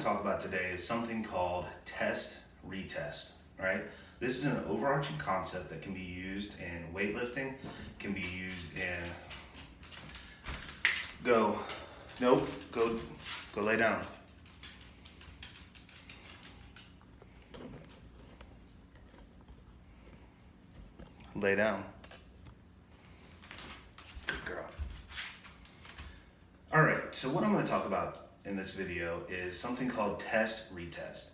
Talk about today is something called test retest, right? This is an overarching concept that can be used in weightlifting, can be used in go lay down. Lay down. Good girl. All right, so what I'm going to talk about in this video is something called test retest.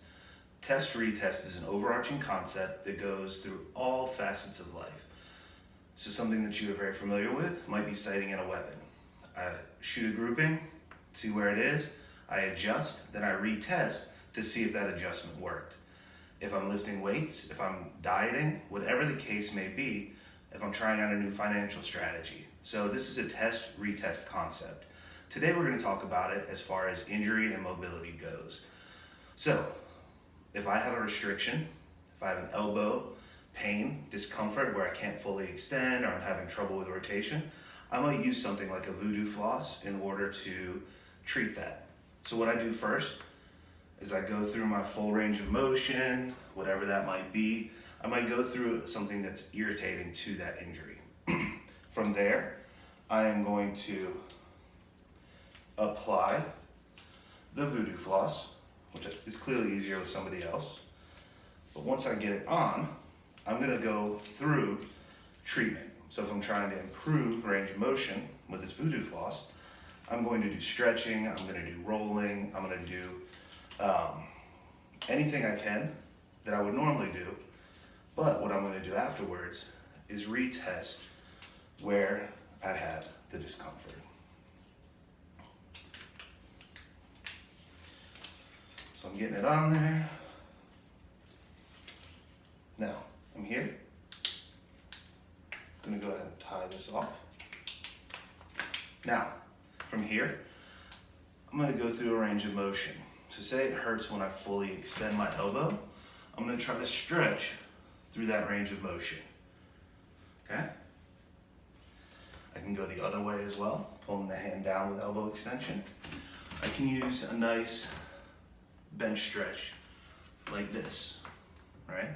Test retest is an overarching concept that goes through all facets of life. So something that you are very familiar with might be sighting in a weapon. I shoot a grouping, see where it is, I adjust, then I retest to see if that adjustment worked. If I'm lifting weights, if I'm dieting, whatever the case may be, if I'm trying out a new financial strategy. So this is a test retest concept. Today we're going to talk about it as far as injury and mobility goes. So if I have a restriction, if I have an elbow pain, discomfort where I can't fully extend or I'm having trouble with rotation, I might use something like a voodoo floss in order to treat that. So what I do first is I go through my full range of motion, whatever that might be. I might go through something that's irritating to that injury. From there, I am going to apply the voodoo floss, which is clearly easier with somebody else. But once I get it on, I'm gonna go through treatment. So if I'm trying to improve range of motion with this voodoo floss, I'm going to do stretching, I'm gonna do rolling, I'm gonna do anything I can that I would normally do. But what I'm gonna do afterwards is retest where I had the discomfort. So I'm getting it on there. Now, I'm here. I'm gonna go ahead and tie this off. Now, from here, I'm gonna go through a range of motion. So say it hurts when I fully extend my elbow, I'm gonna try to stretch through that range of motion, okay? I can go the other way as well, pulling the hand down with elbow extension. I can use a nice bench stretch like this, right?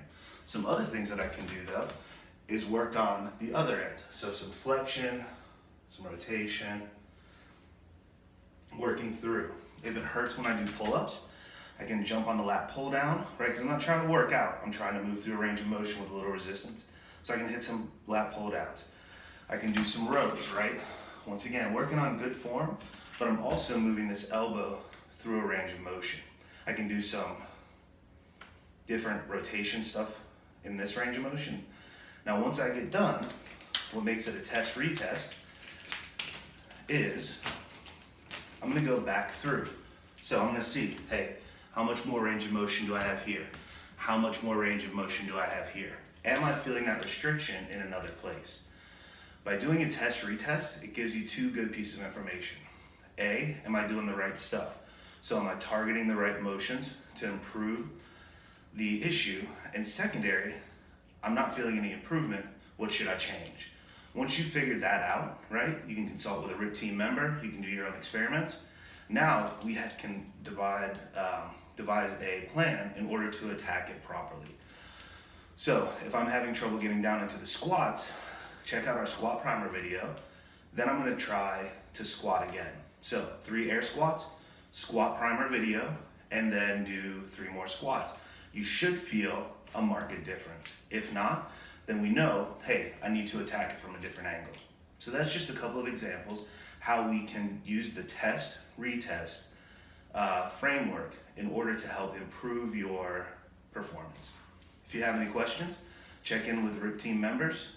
Some other things that I can do though is work on the other end. So some flexion, some rotation, working through. If it hurts when I do pull-ups, I can jump on the lat pull down, right? Because I'm not trying to work out, I'm trying to move through a range of motion with a little resistance. So I can hit some lat pull downs. I can do some rows, right? Once again, working on good form, but I'm also moving this elbow through a range of motion. I can do some different rotation stuff in this range of motion. Now, once I get done, what makes it a test retest is I'm gonna go back through. So I'm gonna see, hey, how much more range of motion do I have here? How much more range of motion do I have here? Am I feeling that restriction in another place? By doing a test retest, it gives you two good pieces of information. A, am I doing the right stuff? So am I targeting the right motions to improve the issue? And secondary, I'm not feeling any improvement, what should I change? Once you figure that out, right, you can consult with a RIP team member, you can do your own experiments. Now we can devise a plan in order to attack it properly. So if I'm having trouble getting down into the squats, check out our squat primer video. Then I'm gonna try to squat again. So 3 air squats, squat primer video, and then do 3 more squats. You should feel a marked difference. If not, then we know, hey, I need to attack it from a different angle. So that's just a couple of examples how we can use the test, retest framework in order to help improve your performance. If you have any questions, check in with RIP team members